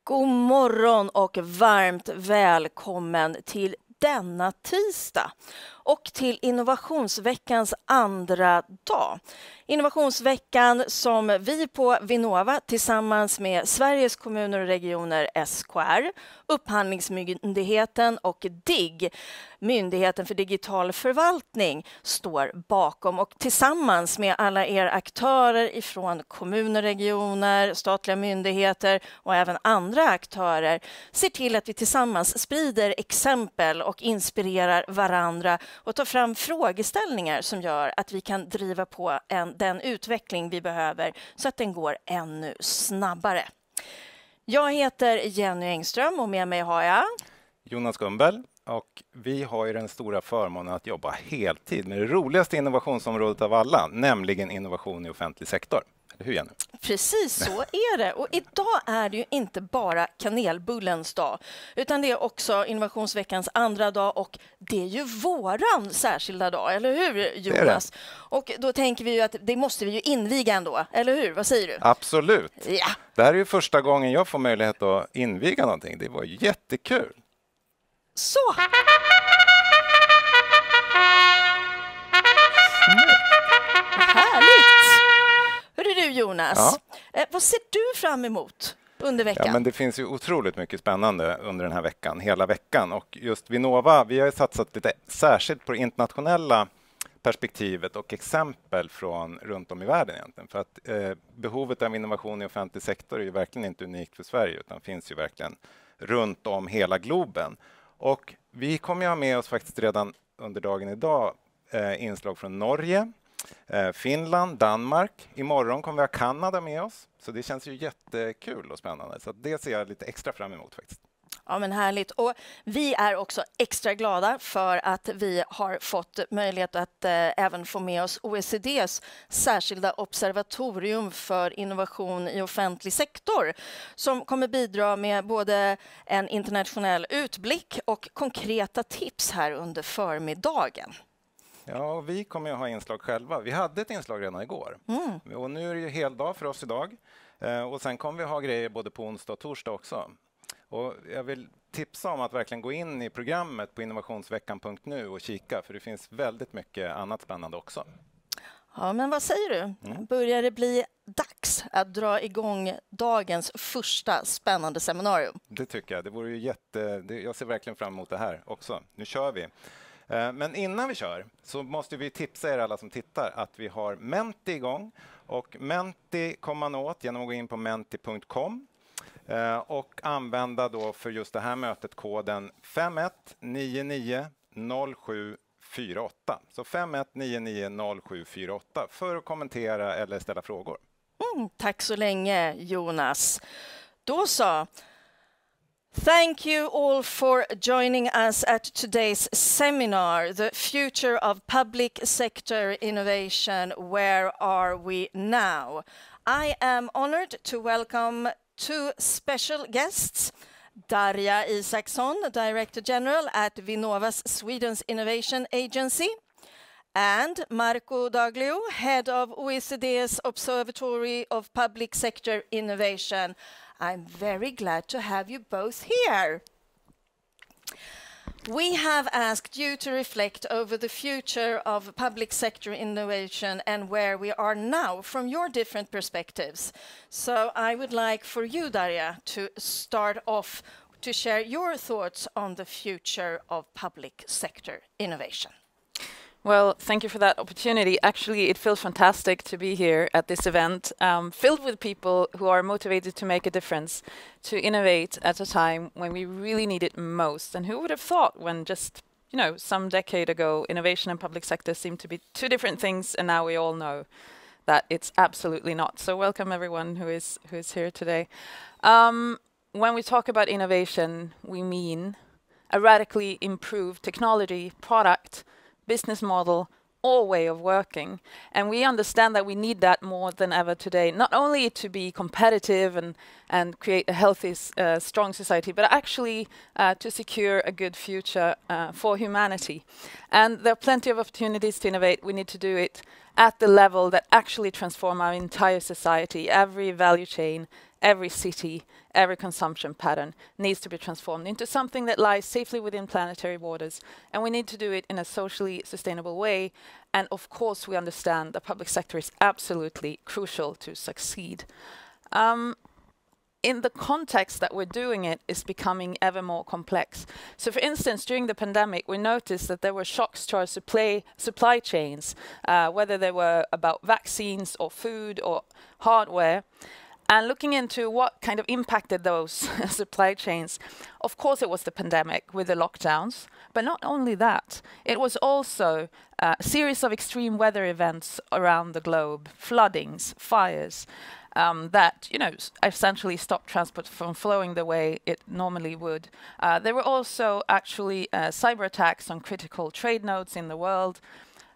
God morgon och varmt välkommen till denna tisdag och till Innovationsveckans andra dag. Innovationsveckan som vi på Vinnova tillsammans med Sveriges kommuner och regioner SKR, Upphandlingsmyndigheten och DIGG, Myndigheten för digital förvaltning, står bakom och tillsammans med alla er aktörer ifrån kommuner, regioner, statliga myndigheter och även andra aktörer ser till att vi tillsammans sprider exempel och inspirerar varandra och tar fram frågeställningar som gör att vi kan driva på den utveckling vi behöver så att den går ännu snabbare. Jag heter Jenny Engström och med mig har jag Jonas Gumbel, och vi har ju den stora förmånen att jobba heltid med det roligaste innovationsområdet av alla, nämligen innovation i offentlig sektor. Eller hur, Jenny? Precis så är det. Och idag är det ju inte bara kanelbullens dag, utan det är också Innovationsveckans andra dag och det är ju våran särskilda dag, eller hur Jonas? Det. Och då tänker vi ju att det måste vi ju inviga ändå, eller hur? Vad säger du? Absolut. Ja. Det här är ju första gången jag får möjlighet att inviga någonting. Det var jättekul. Så! Härligt! Hörru du Jonas, vad ser du fram emot under veckan? Ja, men det finns ju otroligt mycket spännande under den här veckan, hela veckan. Och just Vinnova, vi har satsat lite särskilt på det internationella perspektivet och exempel från runt om i världen egentligen. För att behovet av innovation i offentlig sektor är ju verkligen inte unikt för Sverige utan finns ju verkligen runt om hela globen. Och vi kommer ju ha med oss faktiskt redan under dagen idag inslag från Norge, Finland, Danmark. Imorgon kommer vi ha Kanada med oss. Så det känns ju jättekul och spännande. Så det ser jag lite extra fram emot faktiskt. Ja, men härligt. Och vi är också extra glada för att vi har fått möjlighet att även få med oss OECDs särskilda observatorium för innovation i offentlig sektor som kommer bidra med både en internationell utblick och konkreta tips här under förmiddagen. Ja, och vi kommer ju ha inslag själva. Vi hade ett inslag redan igår. Och nu är det ju heldag för oss idag. Och sen kommer vi ha grejer både på onsdag och torsdag också. Och jag vill tipsa om att verkligen gå in i programmet på innovationsveckan.nu och kika, för det finns väldigt mycket annat spännande också. Ja, men vad säger du? Börjar det bli dags att dra igång dagens första spännande seminarium? Det tycker jag. Det vore ju jag ser verkligen fram emot det här också. Nu kör vi. Men innan vi kör så måste vi tipsa er alla som tittar att vi har Menti igång. Och Menti kommer man åt genom att gå in på menti.com. Och använda då för just det här mötet koden 51990748. Så 51990748 för att kommentera eller ställa frågor. Tack så länge Jonas. Då så. Thank you all for joining us at today's seminar, The Future of Public Sector Innovation, Where Are We Now? I am honored to welcome two special guests, Darja Isaksson, Director General at Vinnovas, Sweden's Innovation Agency, and Marco Daglio, Head of OECD's Observatory of Public Sector Innovation. I'm very glad to have you both here. We have asked you to reflect over the future of public sector innovation and where we are now from your different perspectives. So I would like for you, Darja, to start off to share your thoughts on the future of public sector innovation. Well, thank you for that opportunity. Actually, it feels fantastic to be here at this event, filled with people who are motivated to make a difference, to innovate at a time when we really need it most. And who would have thought when just, some decade ago, innovation and public sector seemed to be two different things, and now we all know that it's absolutely not. So welcome everyone who is here today. When we talk about innovation, we mean a radically improved technology, product, business model, or way of working. And we understand that we need that more than ever today, not only to be competitive and create a healthy, strong society, but actually to secure a good future for humanity. And there are plenty of opportunities to innovate. We need to do it at the level that actually transform our entire society, every value chain, every city, every consumption pattern needs to be transformed into something that lies safely within planetary borders. And we need to do it in a socially sustainable way. And of course, we understand the public sector is absolutely crucial to succeed. In the context that we're doing it is becoming ever more complex. So for instance, during the pandemic, we noticed that there were shocks to our supply chains, whether they were about vaccines or food or hardware. And looking into what kind of impacted those supply chains, of course it was the pandemic with the lockdowns, but not only that, it was also a series of extreme weather events around the globe, floodings, fires, that essentially stopped transport from flowing the way it normally would. There were also actually cyber attacks on critical trade nodes in the world.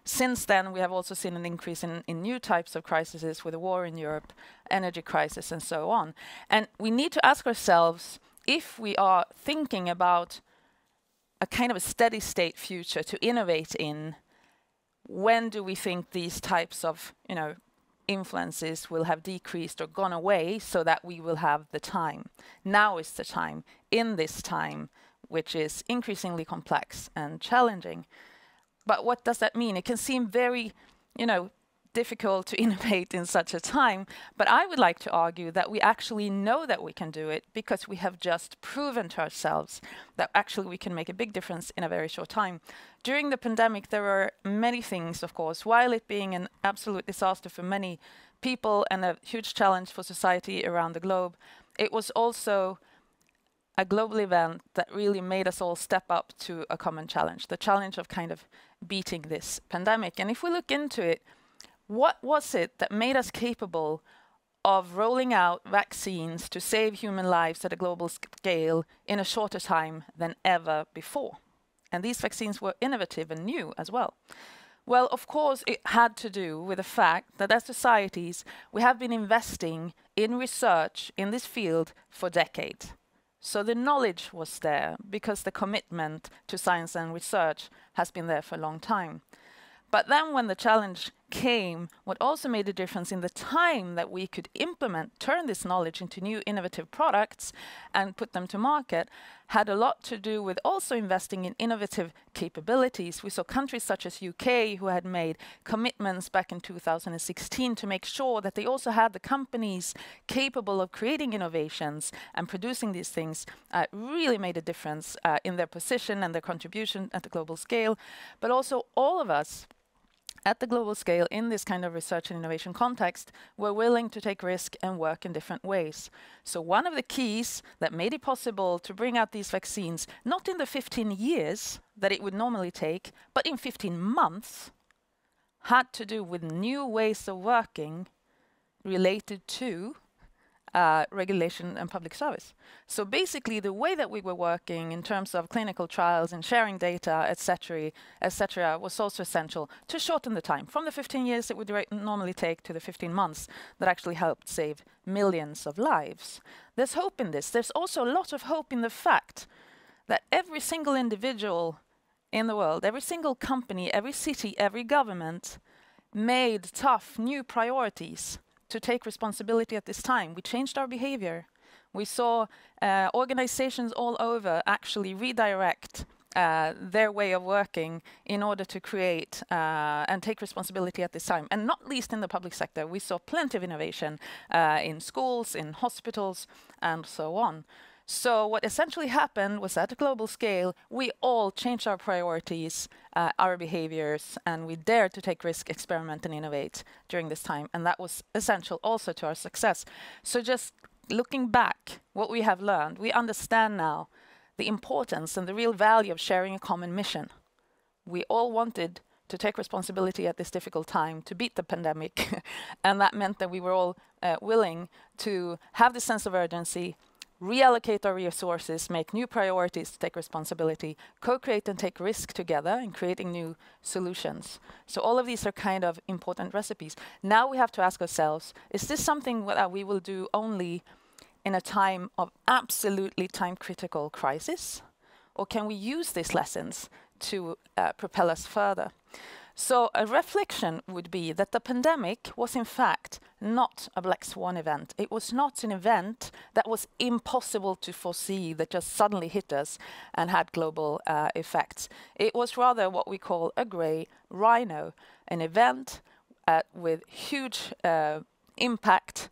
Since then, we have also seen an increase in new types of crises with the war in Europe, energy crisis, and so on. And we need to ask ourselves, if we are thinking about a kind of a steady state future to innovate in, when do we think these types of influences will have decreased or gone away so that we will have the time? Now is the time, in this time, which is increasingly complex and challenging. But what does that mean? It can seem very, difficult to innovate in such a time, but I would like to argue that we actually know that we can do it because we have just proven to ourselves that actually we can make a big difference in a very short time. During the pandemic, there were many things, of course, while it being an absolute disaster for many people and a huge challenge for society around the globe, it was also a global event that really made us all step up to a common challenge, the challenge of kind of beating this pandemic. And if we look into it, what was it that made us capable of rolling out vaccines to save human lives at a global scale in a shorter time than ever before? And these vaccines were innovative and new as well. Well, of course, it had to do with the fact that as societies, we have been investing in research in this field for decades. So the knowledge was there because the commitment to science and research has been there for a long time. But then when the challenge came, what also made a difference in the time that we could turn this knowledge into new innovative products and put them to market, had a lot to do with also investing in innovative capabilities. We saw countries such as UK who had made commitments back in 2016 to make sure that they also had the companies capable of creating innovations and producing these things, really made a difference in their position and their contribution at the global scale. But also all of us at the global scale, in this kind of research and innovation context, we're willing to take risk and work in different ways. So one of the keys that made it possible to bring out these vaccines, not in the 15 years that it would normally take, but in 15 months, had to do with new ways of working related to regulation and public service. So basically, the way that we were working in terms of clinical trials and sharing data, etc., was also essential to shorten the time from the 15 years it would normally take to the 15 months that actually helped save millions of lives. There's hope in this. There's also a lot of hope in the fact that every single individual in the world, every single company, every city, every government made tough new priorities to take responsibility at this time. We changed our behavior. We saw organizations all over actually redirect their way of working in order to create and take responsibility at this time. And not least in the public sector, we saw plenty of innovation in schools, in hospitals, and so on. So what essentially happened was at a global scale, we all changed our priorities, our behaviors, and we dared to take risk, experiment, and innovate during this time. And that was essential also to our success. So just looking back, what we have learned, we understand now the importance and the real value of sharing a common mission. We all wanted to take responsibility at this difficult time to beat the pandemic. And that meant that we were all willing to have this sense of urgency, reallocate our resources, make new priorities to take responsibility, co-create and take risk together in creating new solutions. So all of these are kind of important recipes. Now we have to ask ourselves, is this something that we will do only in a time of absolutely time-critical crisis? Or can we use these lessons to propel us further? So a reflection would be that the pandemic was in fact not a black swan event. It was not an event that was impossible to foresee, that just suddenly hit us and had global effects. It was rather what we call a grey rhino, an event with huge impact,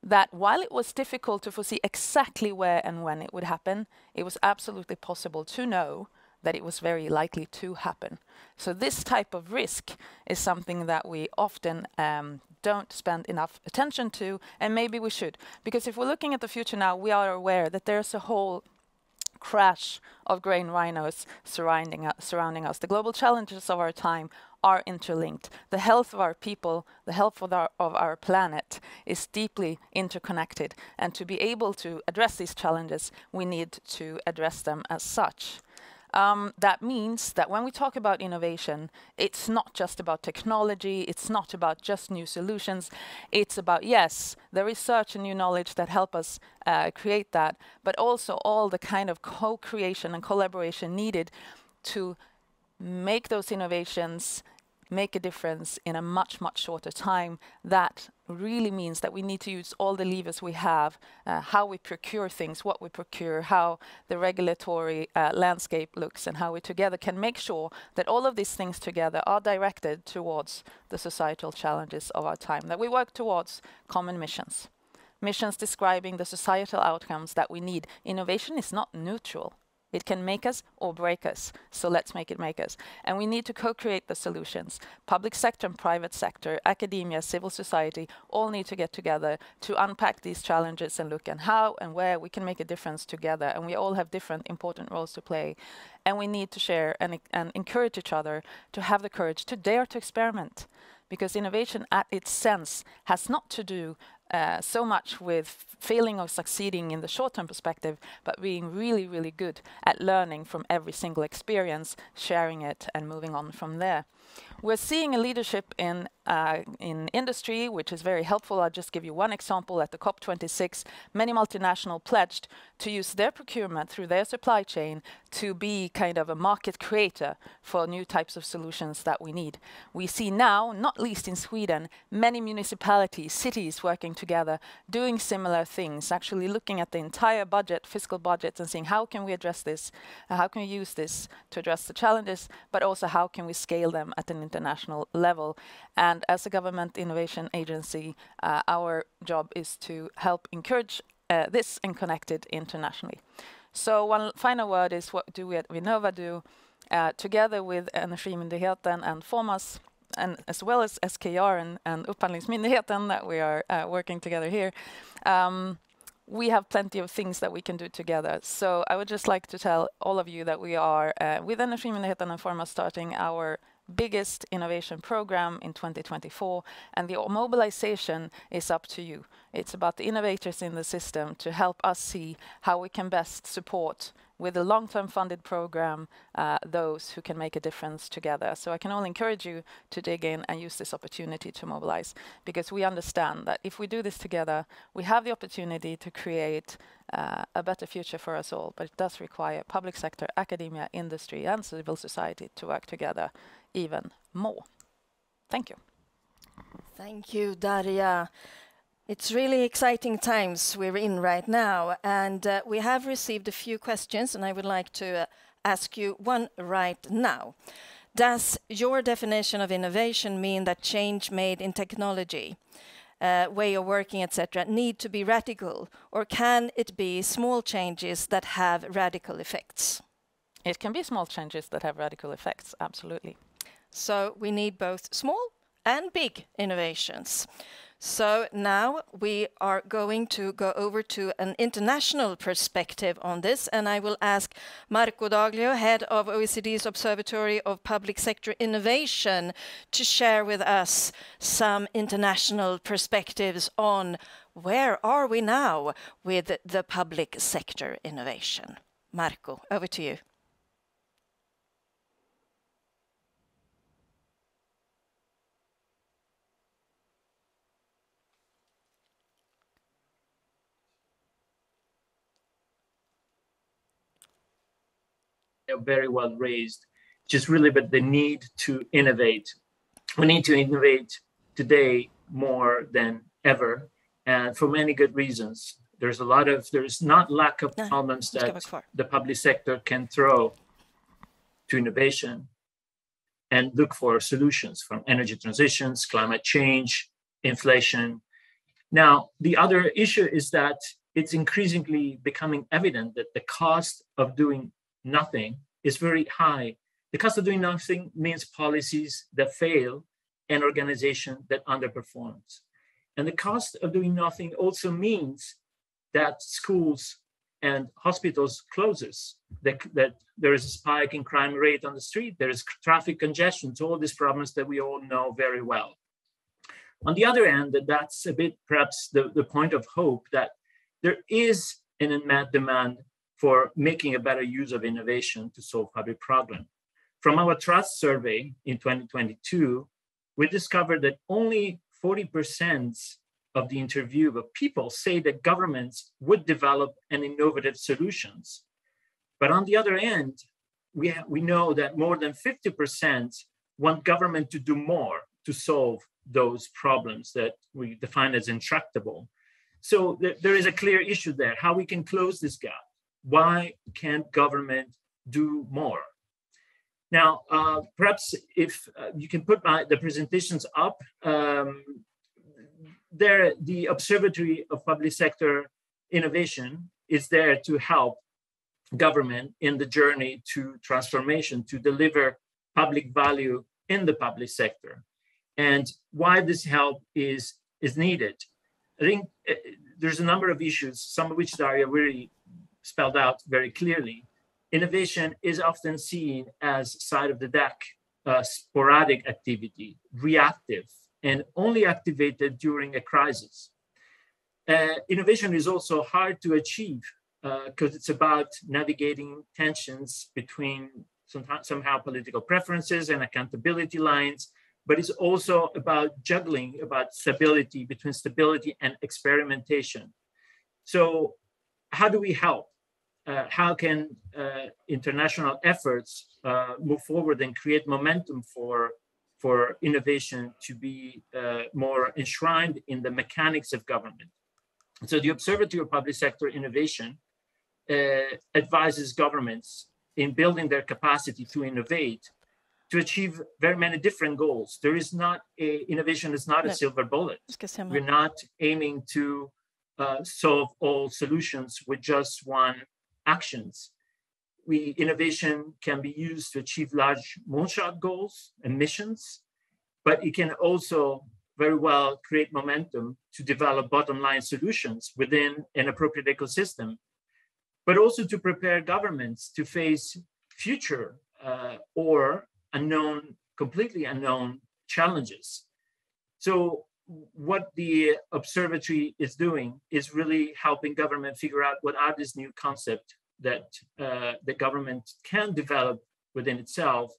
that while it was difficult to foresee exactly where and when it would happen, it was absolutely possible to know that it was very likely to happen. So this type of risk is something that we often don't spend enough attention to, and maybe we should. Because if we're looking at the future now, we are aware that there's a whole crash of grain rhinos surrounding us. The global challenges of our time are interlinked. The health of our people, the health of our planet is deeply interconnected. And to be able to address these challenges, we need to address them as such. That means that when we talk about innovation, it's not just about technology, it's not about just new solutions, it's about, yes, the research and new knowledge that help us create that, but also all the kind of co-creation and collaboration needed to make those innovations make a difference in a much, much shorter time. That really means that we need to use all the levers we have, how we procure things, what we procure, how the regulatory landscape looks, and how we together can make sure that all of these things together are directed towards the societal challenges of our time, that we work towards common missions. Missions describing the societal outcomes that we need. Innovation is not neutral. It can make us or break us, so let's make it make us. And we need to co-create the solutions. Public sector and private sector, academia, civil society, all need to get together to unpack these challenges and look at how and where we can make a difference together. And we all have different important roles to play. And we need to share and encourage each other to have the courage to dare to experiment. Because innovation at its sense has not to do so much with failing or succeeding in the short-term perspective, but being really, really good at learning from every single experience, sharing it, and moving on from there. We're seeing a leadership in industry, which is very helpful. I'll just give you one example. At the COP26, many multinationals pledged to use their procurement through their supply chain to be kind of a market creator for new types of solutions that we need. We see now, not least in Sweden, many municipalities, cities working together, doing similar things, actually looking at the entire budget, fiscal budget, and seeing how can we address this, how can we use this to address the challenges, but also how can we scale them at an international level. And as a government innovation agency, our job is to help encourage this and connect it internationally. So one final word is, what do we at Vinnova do? Together with Energimyndigheten and Formas, and as well as SKR and Upphandlingsmyndigheten that we are working together here, we have plenty of things that we can do together. So I would just like to tell all of you that we are, with Energimyndigheten and Formas, starting our biggest innovation program in 2024, and the mobilization is up to you. It's about the innovators in the system to help us see how we can best support with a long-term funded program those who can make a difference together. So I can only encourage you to dig in and use this opportunity to mobilize, because we understand that if we do this together, we have the opportunity to create a better future for us all, but it does require public sector, academia, industry, and civil society to work together even more. Thank you. Thank you, Darja. It's really exciting times we're in right now, and we have received a few questions, and I would like to ask you one right now. Does your definition of innovation mean that change made in technology, way of working, etc., need to be radical, or can it be small changes that have radical effects? It can be small changes that have radical effects, absolutely. So we need both small and big innovations. So now we are going to go over to an international perspective on this, and I will ask Marco Daglio, head of OECD's Observatory of Public Sector Innovation, to share with us some international perspectives on where are we now with the public sector innovation. Marco, over to you. Very well raised, just really, but the need to innovate We need to innovate today more than ever, and for many good reasons. There's not lack of problems that the public sector can throw to innovation and look for solutions, from energy transitions, climate change, inflation. Now, the other issue is that it's increasingly becoming evident that the cost of doing nothing is very high. The cost of doing nothing means policies that fail and organization that underperforms. And the cost of doing nothing also means that schools and hospitals closes, that there is a spike in crime rate on the street, there is traffic congestion, so all these problems that we all know very well. On the other hand, that's a bit perhaps the point of hope, that there is an unmet demand for making a better use of innovation to solve public problems. From our trust survey in 2022, we discovered that only 40% of the interview of people say that governments would develop an innovative solutions. But on the other end, we know that more than 50% want government to do more to solve those problems that we define as intractable. So there is a clear issue there, how we can close this gap. Why can't government do more? Now, perhaps if you can put the presentations up, there, the Observatory of Public Sector Innovation is there to help government in the journey to transformation, to deliver public value in the public sector. And why this help is needed. I think there's a number of issues, some of which Darja really spelled out very clearly. Innovation is often seen as side of the deck, sporadic activity, reactive, and only activated during a crisis. Innovation is also hard to achieve because it's about navigating tensions between somehow political preferences and accountability lines, but it's also about juggling, about stability, between stability and experimentation. So how do we help? How can international efforts move forward and create momentum for innovation to be more enshrined in the mechanics of government? So the Observatory of Public Sector Innovation advises governments in building their capacity to innovate to achieve very many different goals. There is not innovation is not a silver bullet. We're not aiming to solve all solutions with just one actions. Innovation can be used to achieve large moonshot goals and missions, but it can also very well create momentum to develop bottom line solutions within an appropriate ecosystem, but also to prepare governments to face future or completely unknown challenges. So what the observatory is doing is really helping government figure out what are these new concepts that the government can develop within itself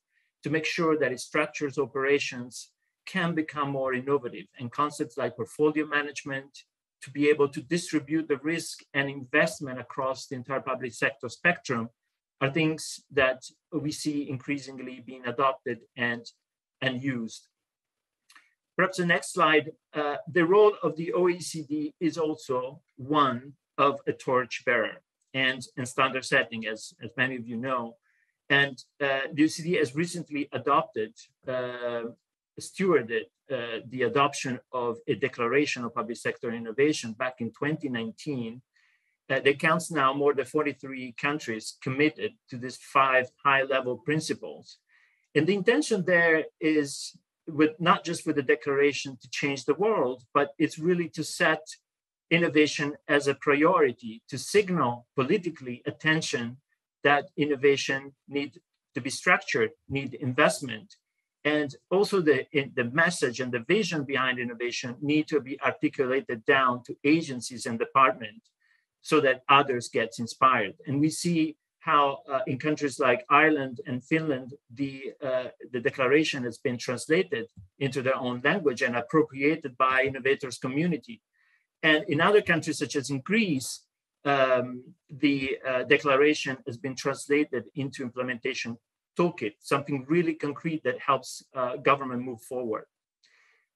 to make sure that its structures, operations can become more innovative, and concepts like portfolio management, to be able to distribute the risk and investment across the entire public sector spectrum are things that we see increasingly being adopted and used. Perhaps the next slide, the role of the OECD is also one of a torchbearer and standard setting, as many of you know. And the OECD has recently stewarded the adoption of a declaration of public sector innovation back in 2019. That counts now more than 43 countries committed to these 5 high-level principles. And the intention there is not just with the declaration to change the world, but it's really to set innovation as a priority, to signal politically attention that innovation need to be structured, need investment. And also the message and the vision behind innovation need to be articulated down to agencies and departments so that others get inspired. And we see how in countries like Ireland and Finland, the declaration has been translated into their own language and appropriated by innovators community. And in other countries, such as in Greece, the declaration has been translated into implementation toolkit, something really concrete that helps government move forward.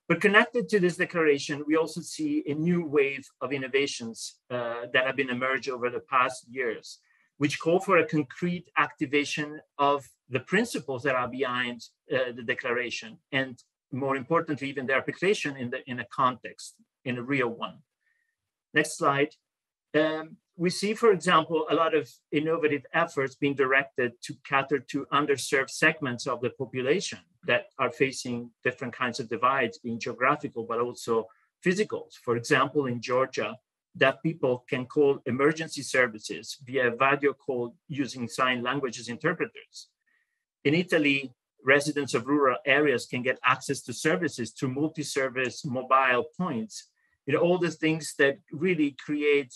But connected to this declaration, we also see a new wave of innovations that have been emerged over the past years, which call for a concrete activation of the principles that are behind the declaration, and more importantly, even their application in a context, in a real one. Next slide. We see, for example, a lot of innovative efforts being directed to cater to underserved segments of the population that are facing different kinds of divides, being geographical, but also physical. For example, in Georgia, deaf people can call emergency services via video call using sign languages interpreters. In Italy, residents of rural areas can get access to services through multi-service mobile points. You know, all the things that really create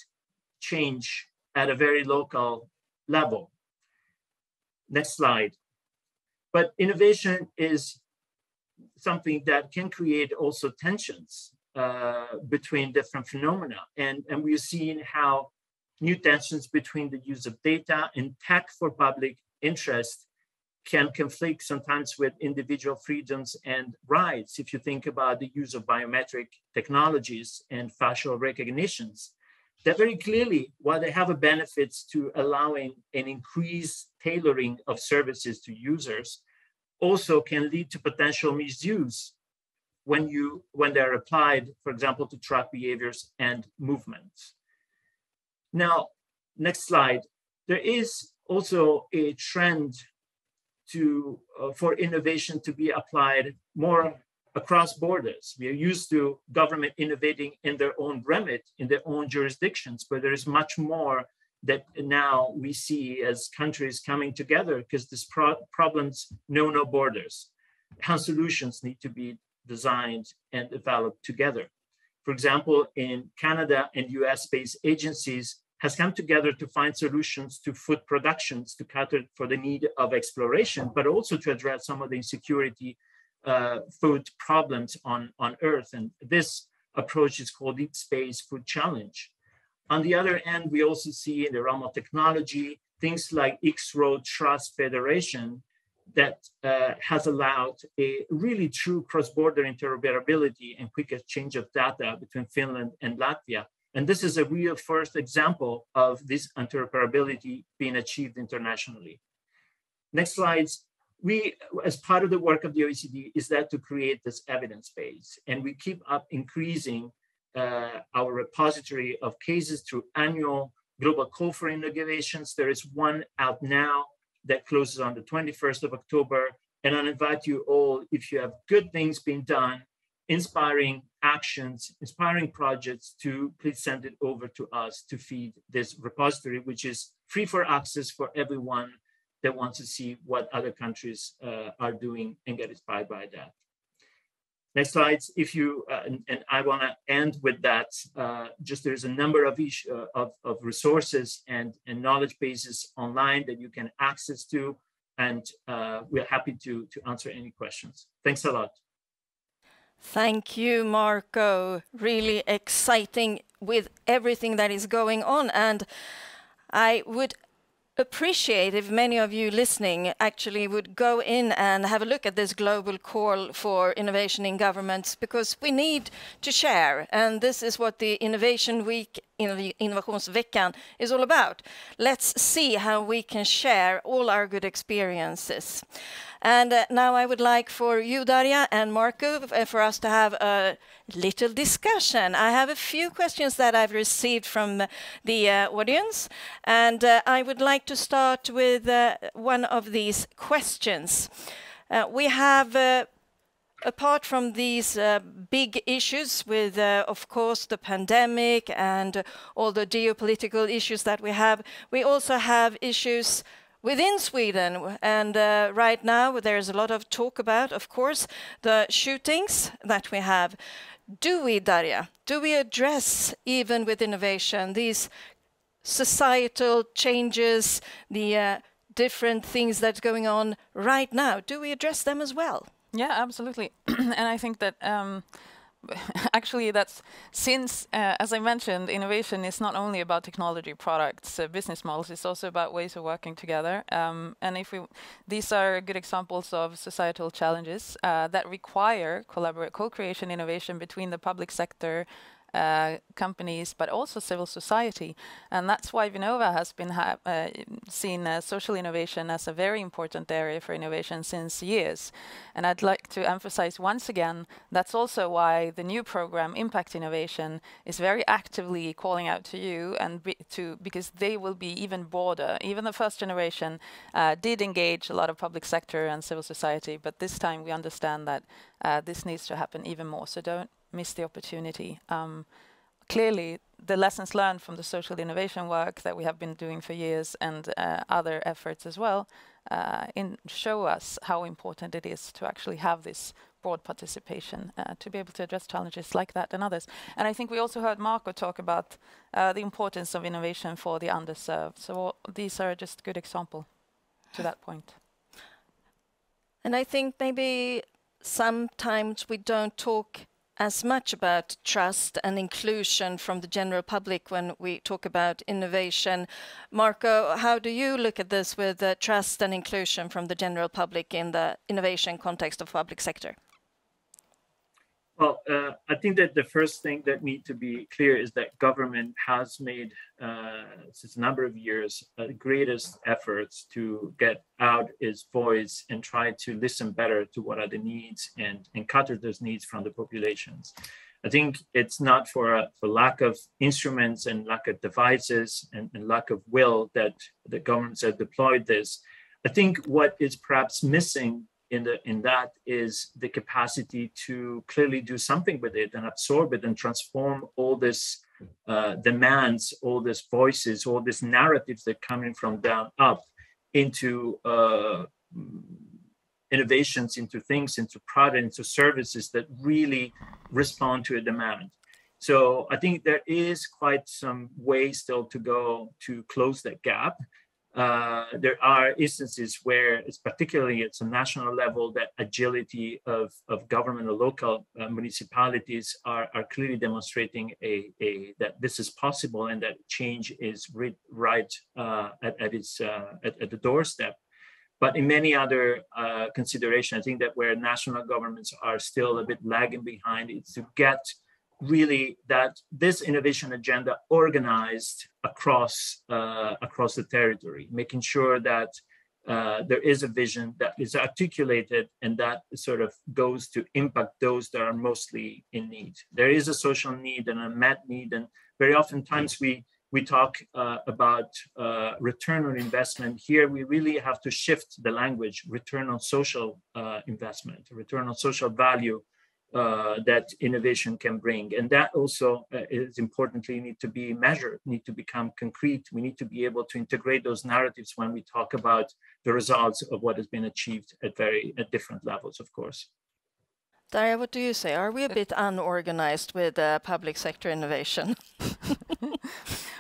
change at a very local level. Next slide. But innovation is something that can create also tensions between different phenomena. And we're seeing how new tensions between the use of data and tech for public interest can conflict sometimes with individual freedoms and rights. If you think about the use of biometric technologies and facial recognitions, that very clearly, while they have a benefits to allowing an increased tailoring of services to users, also can lead to potential misuse when they're applied, for example, to track behaviors and movements. Now, next slide. There is also a trend for innovation to be applied more across borders. We are used to government innovating in their own remit, in their own jurisdictions, but there is much more that now we see as countries coming together, because these problems know no borders. How solutions need to be designed and developed together. For example, in Canada and US-based agencies has come together to find solutions to food productions to cater for the need of exploration, but also to address some of the insecurity food problems on Earth. And this approach is called Deep Space Food Challenge. On the other end, we also see in the realm of technology, things like X-Road Trust Federation that has allowed a really true cross-border interoperability and quick exchange of data between Finland and Latvia. And this is a real first example of this interoperability being achieved internationally. Next slides. We, as part of the work of the OECD, is that to create this evidence base. And we keep up increasing our repository of cases through annual global call for innovations. There is one out now that closes on the 21st of October. And I invite you all, if you have good things being done, inspiring actions, inspiring projects, to please send it over to us to feed this repository, which is free for access for everyone that wants to see what other countries are doing and get inspired by that. Next slides. If you and I want to end with that. Just there's a number of resources and knowledge bases online that you can access to, and we're happy to answer any questions. Thanks a lot. Thank you, Marco. Really exciting with everything that is going on, and I would appreciate if many of you listening actually would go in and have a look at this global call for innovation in governments, because we need to share, and this is what the Innovation Week, Innovationsveckan, is all about. Let's see how we can share all our good experiences. And now I would like for you, Darja, and Marco, for us to have a little discussion. I have a few questions that I've received from the audience, and I would like to start with one of these questions. We have, apart from these big issues with, of course, the pandemic and all the geopolitical issues that we also have issues within Sweden, and right now there's a lot of talk about, of course, the shootings that we have. Do we, Darja, address, even with innovation, these societal changes, the different things that's going on right now? Do we address them as well? Yeah, absolutely. And I think that actually, that's since, as I mentioned, innovation is not only about technology, products, business models. It's also about ways of working together. And these are good examples of societal challenges that require co-creation, innovation between the public sector, companies, but also civil society. And that's why Vinnova has been seen social innovation as a very important area for innovation since years. And I'd like to emphasize once again, that's also why the new program, Impact Innovation, is very actively calling out to you, and because they will be even broader. Even the first generation did engage a lot of public sector and civil society, but this time we understand that this needs to happen even more. So don't miss the opportunity. Clearly, the lessons learned from the social innovation work that we have been doing for years and other efforts as well show us how important it is to actually have this broad participation to be able to address challenges like that and others. And I think we also heard Marco talk about the importance of innovation for the underserved. So these are just good example to that point. And I think maybe sometimes we don't talk as much about trust and inclusion from the general public when we talk about innovation. Marco, how do you look at this with trust and inclusion from the general public in the innovation context of public sector? Well, I think that the first thing that needs to be clear is that government has made, since a number of years, the greatest efforts to get out its voice and try to listen better to what are the needs and cater those needs from the populations. I think it's not for lack of instruments and lack of devices and lack of will that the governments have deployed this. I think what is perhaps missing in that is the capacity to clearly do something with it and absorb it and transform all this demands, all these voices, all these narratives that come in from down up into innovations, into things, into products, into services that really respond to a demand. So I think there is quite some way still to go to close that gap. There are instances where it's particularly at a national level that agility of government or local municipalities are clearly demonstrating that this is possible and that change is right at the doorstep. But in many other considerations, I think that where national governments are still a bit lagging behind, it's to get really that this innovation agenda organized across the territory, making sure that there is a vision that is articulated and that sort of goes to impact those that are mostly in need. There is a social need and a met need, and very oftentimes we talk about return on investment. Here we really have to shift the language, return on social investment, return on social value that innovation can bring. And that also is importantly need to be measured, need to become concrete. We need to be able to integrate those narratives when we talk about the results of what has been achieved at different levels, of course. Darja, what do you say? Are we a bit unorganized with public sector innovation?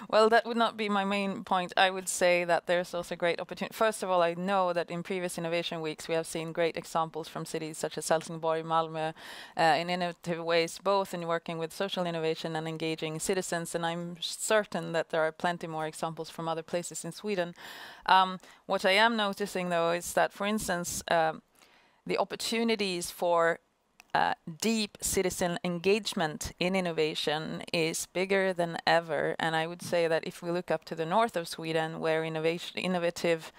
Well, that would not be my main point. I would say that there's also great opportunity. First of all, I know that in previous innovation weeks, we have seen great examples from cities such as Helsingborg, Malmö, in innovative ways, both in working with social innovation and engaging citizens. And I'm certain that there are plenty more examples from other places in Sweden. What I am noticing, though, is that, for instance, the opportunities for deep citizen engagement in innovation is bigger than ever. And I would say that if we look up to the north of Sweden, where innovative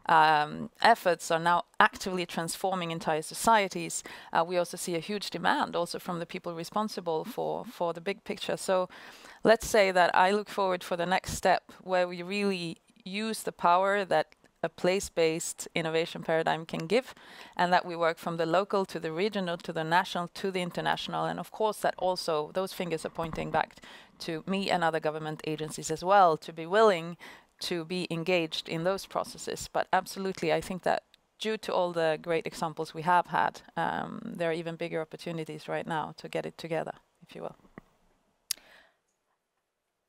efforts are now actively transforming entire societies, we also see a huge demand also from the people responsible for the big picture. So let's say that I look forward for the next step where we really use the power that a place-based innovation paradigm can give, and that we work from the local to the regional to the national to the international. And of course that also, those fingers are pointing back to me and other government agencies as well, to be willing to be engaged in those processes. But absolutely, I think that due to all the great examples we have had, there are even bigger opportunities right now to get it together, if you will.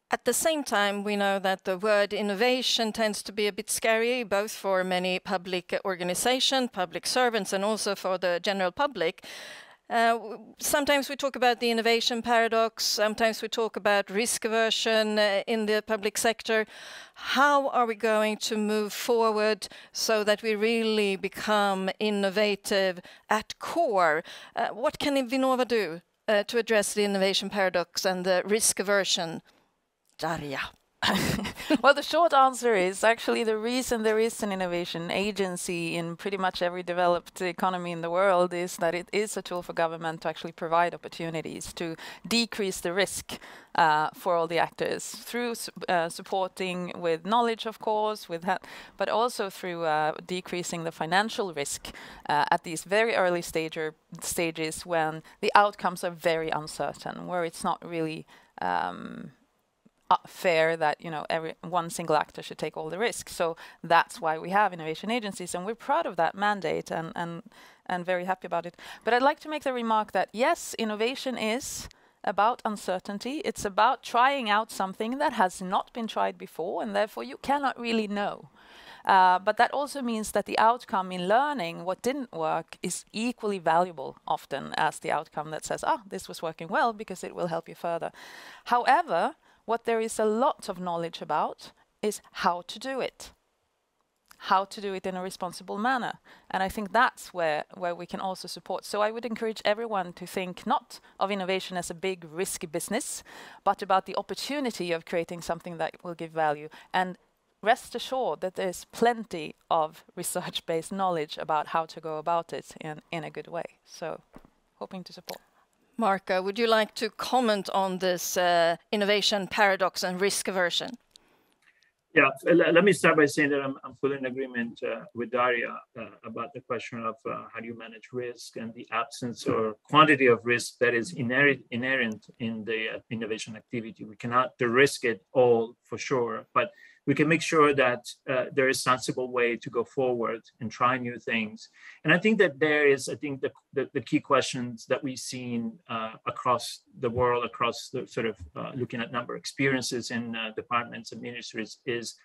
At the same time, we know that the word innovation tends to be a bit scary, both for many public organizations, public servants, and also for the general public. Sometimes we talk about the innovation paradox, sometimes we talk about risk aversion in the public sector. How are we going to move forward so that we really become innovative at core? What can Vinnova do to address the innovation paradox and the risk aversion? Darja. Well, the short answer is actually the reason there is an innovation agency in pretty much every developed economy in the world is that it is a tool for government to actually provide opportunities to decrease the risk for all the actors through supporting with knowledge, of course, but also through decreasing the financial risk at these very early stages when the outcomes are very uncertain, where it's not really fair that one single actor should take all the risk. So that's why we have innovation agencies, and we're proud of that mandate and very happy about it. But I'd like to make the remark that yes, innovation is about uncertainty. It's about trying out something that has not been tried before, and therefore you cannot really know. But that also means that the outcome in learning what didn't work is equally valuable often as the outcome that says, this was working well because it will help you further. However, what there is a lot of knowledge about is how to do it in a responsible manner. And I think that's where we can also support. So I would encourage everyone to think not of innovation as a big risky business, but about the opportunity of creating something that will give value. And rest assured that there's plenty of research-based knowledge about how to go about it in a good way. So hoping to support. Marco, would you like to comment on this innovation paradox and risk aversion? Yeah, let me start by saying that I'm fully in agreement with Darja about the question of how do you manage risk and the absence or quantity of risk that is inherent in the innovation activity. We cannot de-risk it all for sure, but we can make sure that there is a sensible way to go forward and try new things. And I think that there is, the key questions that we've seen across the world, across the sort of looking at number of experiences in departments and ministries is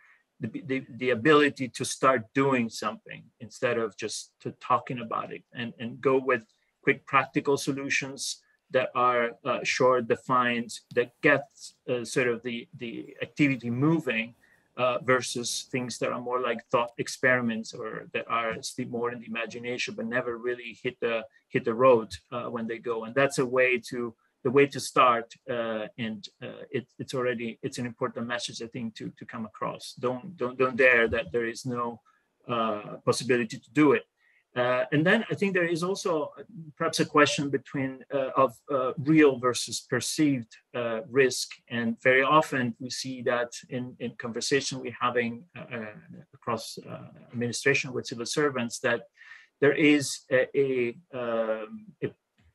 the ability to start doing something instead of just talking about it and go with quick practical solutions that are short defined, that get sort of the activity moving. Versus things that are more like thought experiments or that are still more in the imagination but never really hit the road when they go. And that's the way to start. It's an important message, I think, to come across. Don't dare that there is no possibility to do it. And then I think there is also perhaps a question between of real versus perceived risk. And very often we see that in conversation we're having across administration with civil servants, that there is a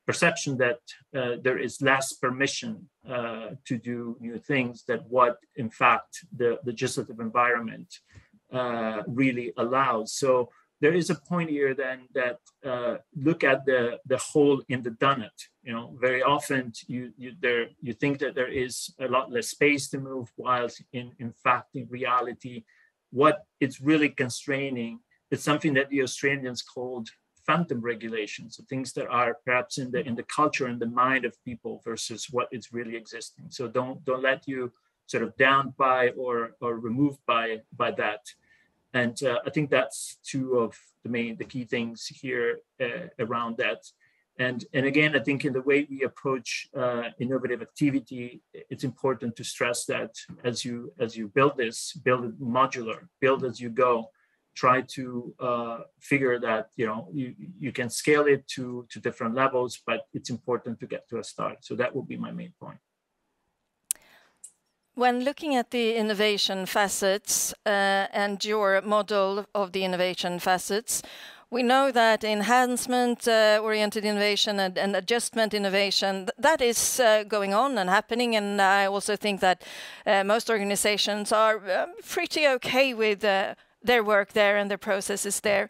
perception that there is less permission to do new things than what, in fact, the legislative environment really allows. So there is a point here then that look at the hole in the donut. Very often you think that there is a lot less space to move, whilst in fact, in reality, what it's really constraining is something that the Australians called phantom regulations, so things that are perhaps in the culture and the mind of people versus what is really existing. So don't let you sort of down by or removed by that. And I think that's two of the key things here around that. And again, I think in the way we approach innovative activity, it's important to stress that as you build it modular, build as you go. Try to figure that you can scale it to different levels, but it's important to get to a start. So that would be my main point. When looking at the innovation facets and your model of the innovation facets, we know that enhancement-oriented innovation and adjustment innovation, that is going on and happening. And I also think that most organizations are pretty okay with their work there and their processes there.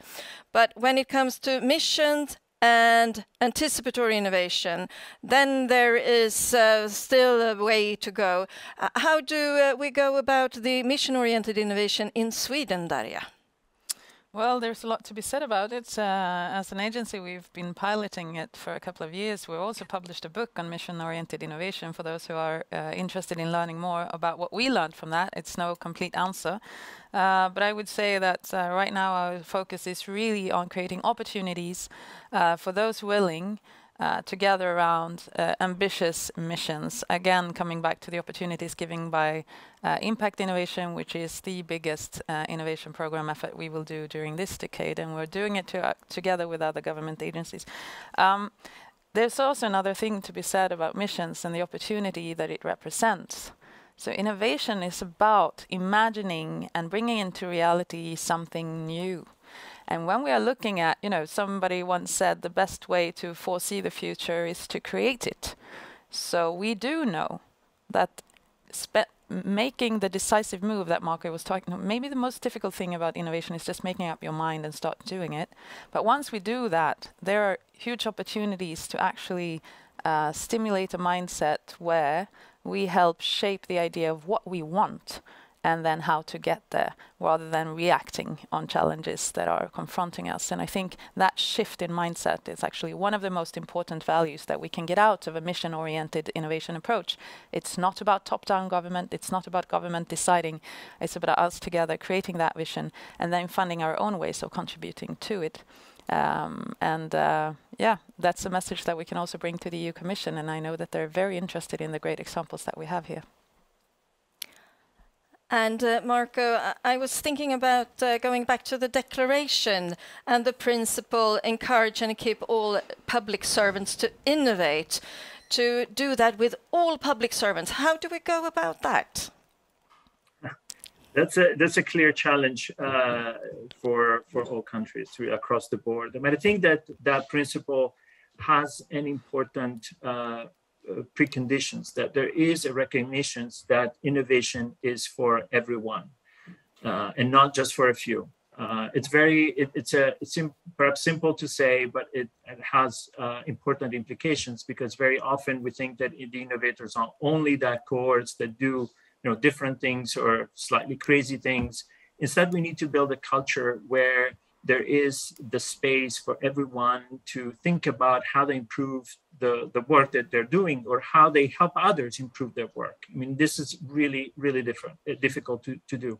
But when it comes to missions and anticipatory innovation, then there is still a way to go. How do we go about the mission-oriented innovation in Sweden, Darja? Well, there's a lot to be said about it. As an agency, we've been piloting it for a couple of years. We've also published a book on mission-oriented innovation for those who are interested in learning more about what we learned from that. It's no complete answer. But I would say that right now our focus is really on creating opportunities for those willing to gather around ambitious missions. Again, coming back to the opportunities given by Impact Innovation, which is the biggest innovation program effort we will do during this decade, and we're doing it together with other government agencies. There's also another thing to be said about missions and the opportunity that it represents. So innovation is about imagining and bringing into reality something new. And when we are looking at, somebody once said the best way to foresee the future is to create it. So we do know that making the decisive move that Marco was talking about, maybe the most difficult thing about innovation is just making up your mind and start doing it. But once we do that, there are huge opportunities to actually stimulate a mindset where we help shape the idea of what we want and then how to get there, rather than reacting on challenges that are confronting us. And I think that shift in mindset is actually one of the most important values that we can get out of a mission-oriented innovation approach. It's not about top-down government, it's not about government deciding, it's about us together creating that vision and then finding our own ways of contributing to it. That's a message that we can also bring to the EU Commission, and I know that they're very interested in the great examples that we have here. And Marco, I was thinking about going back to the declaration and the principle, encourage and keep all public servants to innovate, to do that with all public servants. How do we go about that? That's a clear challenge for all countries across the board. I mean, I think that principle has an important preconditions, that there is a recognition that innovation is for everyone and not just for a few. It's perhaps simple to say, but it has important implications, because very often we think that the innovators are only that cohorts that do different things or slightly crazy things. Instead, we need to build a culture where there is the space for everyone to think about how they improve the work that they're doing, or how they help others improve their work. I mean, this is really, really difficult to do.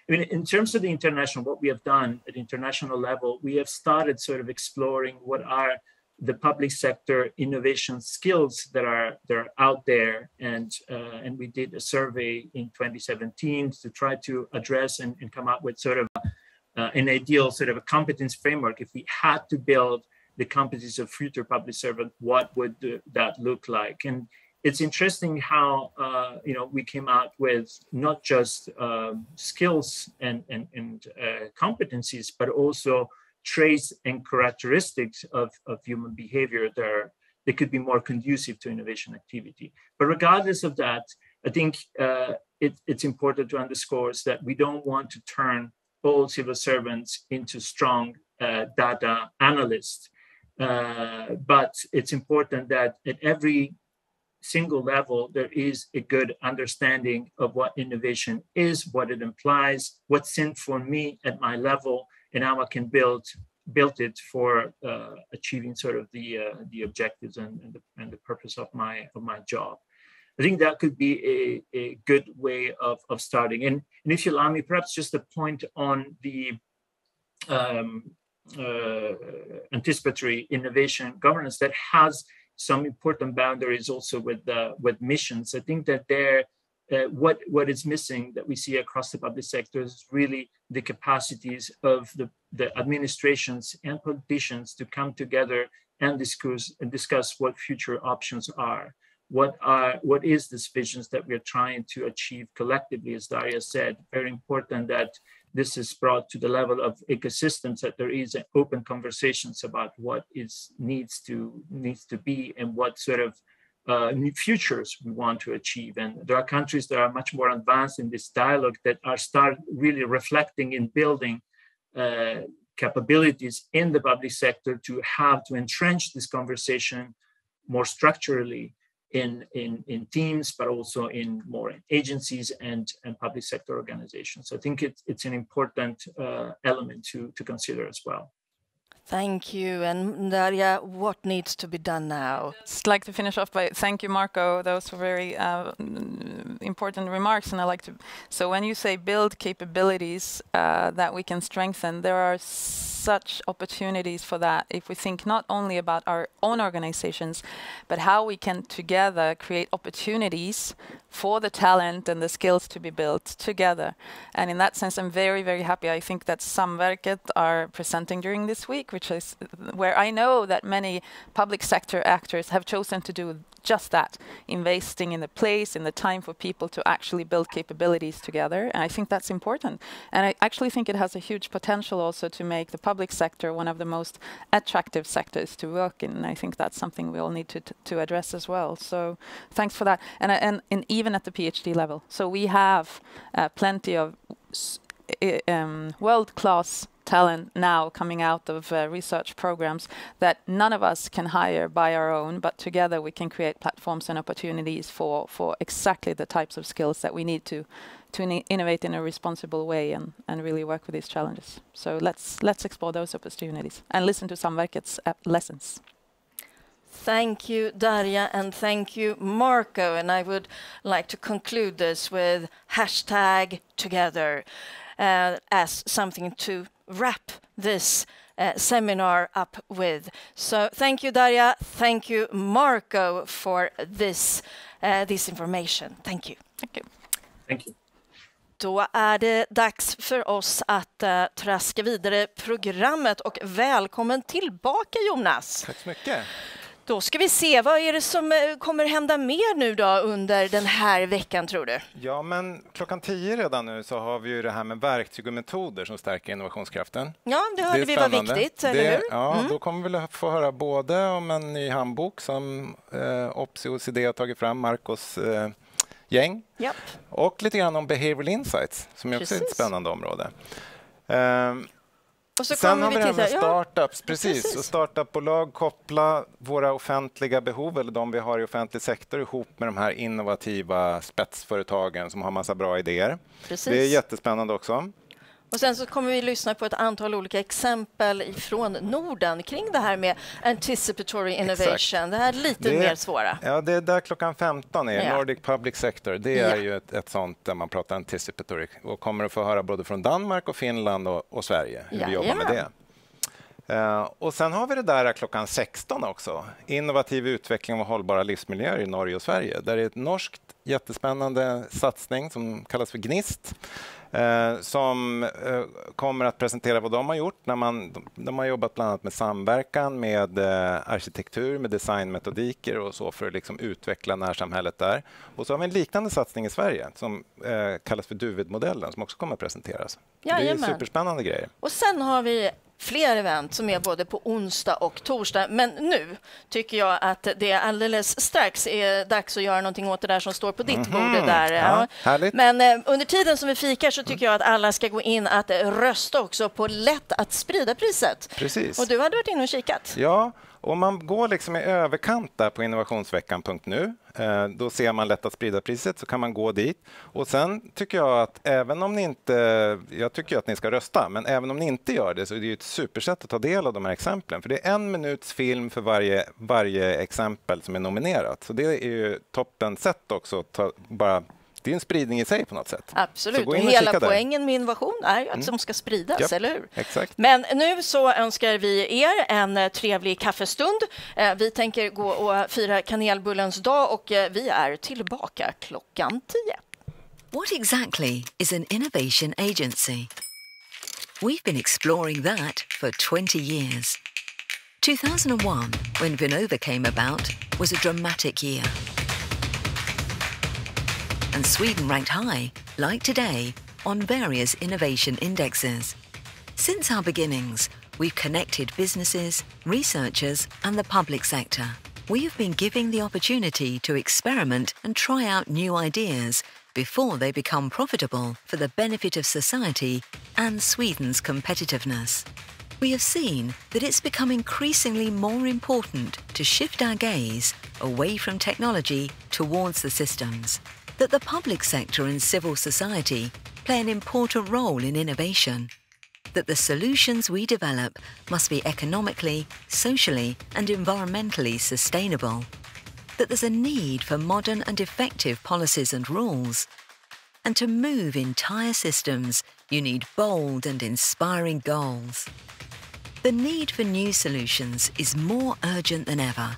I mean, in terms of the international, what we have done at international level, we have started sort of exploring what are the public sector innovation skills that are out there. And we did a survey in 2017 to try to address and come up with sort of an ideal sort of a competence framework. If we had to build the competencies of future public servant, what would that look like? And it's interesting how we came out with not just skills and competencies, but also traits and characteristics of human behavior that could be more conducive to innovation activity. But regardless of that, I think it's important to underscore that we don't want to turn all civil servants into strong data analysts. But it's important that at every single level, there is a good understanding of what innovation is, what it implies, what's in for me at my level, and how I can build it for achieving sort of the objectives and the purpose of my job. I think that could be a good way of starting. And if you allow me, perhaps just a point on the anticipatory innovation governance that has some important boundaries also with missions. I think that what is missing that we see across the public sector is really the capacities of the administrations and politicians to come together and discuss what future options are. What is this visions that we're trying to achieve collectively? As Darja said, very important that this is brought to the level of ecosystems, that there is an open conversations about what needs to be and what sort of new futures we want to achieve. And there are countries that are much more advanced in this dialogue that start really reflecting and building capabilities in the public sector to entrench this conversation more structurally in teams, but also in more agencies and public sector organizations. So I think it's an important element to consider as well. Thank you. And Darja, what needs to be done now? I'd like to finish off by thank you, Marco. Those were very important remarks. And I like to. So when you say build capabilities that we can strengthen, there are such opportunities for that if we think not only about our own organizations, but how we can together create opportunities for the talent and the skills to be built together. And in that sense, I'm very, very happy. I think that Samverket are presenting during this week, which is where I know that many public sector actors have chosen to do just that, investing in the place, in the time for people to actually build capabilities together. And I think that's important. And I actually think it has a huge potential also to make the public sector one of the most attractive sectors to work in. And I think that's something we all need to address as well. So thanks for that. And even at the PhD level. So we have plenty of world-class talent now coming out of research programs that none of us can hire by our own, but together we can create platforms and opportunities for exactly the types of skills that we need to innovate in a responsible way and really work with these challenges. So let's explore those opportunities and listen to Samverket's lessons. Thank you, Darja, and thank you, Marco. And I would like to conclude this with #together as something to wrap this seminar up with. So thank you, Darja. Thank you, Marco, for this information. Thank you. Thank you. Thank you. Då är det dags för oss att traska vidare programmet. Och välkommen tillbaka, Jonas. Tack så mycket. Då ska vi se, vad är det som kommer hända mer nu då under den här veckan, tror du? Ja, men 10:00 redan nu så har vi ju det här med verktyg och metoder som stärker innovationskraften. Ja, det hörde vi var viktigt, eller hur? Ja, då kommer vi få höra både om en ny handbok som OPSI och OECD har tagit fram, Marcos gäng, Japp. och lite grann om behavioral insights som är också ett spännande område. Och så sen har vi det här med titta. startups, precis. Och startupbolag koppla våra offentliga behov, eller de vi har i offentlig sektor, ihop med de här innovativa spetsföretagen som har massa bra idéer. Precis. Det är jättespännande också. Och sen så kommer vi lyssna på ett antal olika exempel från Norden kring det här med anticipatory innovation. Exakt. Det här är lite mer svåra. Ja, det är där 15:00 är Nordic Public Sector. Det är ju ett sånt där man pratar anticipatory och kommer att få höra både från Danmark och Finland och Sverige hur vi jobbar med det. Och sen har vi det där 16:00 också. Innovativ utveckling av hållbara livsmiljöer i Norge och Sverige. Där är ett norskt jättespännande satsning som kallas för Gnist. Som kommer att presentera vad de har gjort. De har jobbat bland annat med samverkan, med arkitektur, med designmetodiker och så för att liksom utveckla närsamhället där. Och så har vi en liknande satsning i Sverige som kallas för Duvid-modellen som också kommer att presenteras. Det är superspännande grejer. Och sen har vi fler event som är både på onsdag och torsdag. Men nu tycker jag att det alldeles strax är dags att göra någonting åt det där som står på ditt bord där. Ja, men under tiden som vi fikar så tycker jag att alla ska gå in att rösta också på lätt att sprida-priset. Precis. Och du hade varit inne och kikat. Ja, om man går liksom i överkant där på innovationsveckan.nu, då ser man lätt att sprida priset, så kan man gå dit. Och sen tycker jag att även om ni inte, jag tycker att ni ska rösta, men även om ni inte gör det så är det ju ett supersätt att ta del av de här exemplen. För det är 1 minuts film för varje exempel som är nominerat. Så det är ju toppen sätt också att det är en spridning i sig på något sätt. Absolut. Och hela poängen med innovation är ju att de ska spridas, eller hur? Exakt. Men nu så önskar vi er en trevlig kaffestund. Vi tänker gå och fira kanelbullens dag och vi är tillbaka 10:00. What exactly is an innovation agency? We've been exploring that for 20 years. 2001, when Vinnova came about, was a dramatic year. And Sweden ranked high, like today, on various innovation indexes. Since our beginnings, we've connected businesses, researchers, and the public sector. We have been giving the opportunity to experiment and try out new ideas before they become profitable for the benefit of society and Sweden's competitiveness. We have seen that it's become increasingly more important to shift our gaze away from technology towards the systems, that the public sector and civil society play an important role in innovation, that the solutions we develop must be economically, socially and environmentally sustainable, that there's a need for modern and effective policies and rules, and to move entire systems, you need bold and inspiring goals. The need for new solutions is more urgent than ever.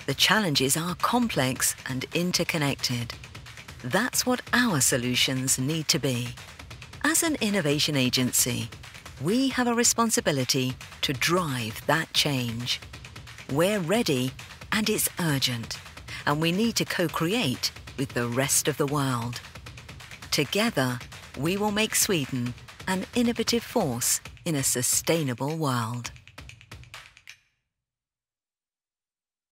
The challenges are complex and interconnected. That's what our solutions need to be. As an innovation agency, we have a responsibility to drive that change. We're ready, and it's urgent, and we need to co-create with the rest of the world. Together, we will make Sweden an innovative force in a sustainable world.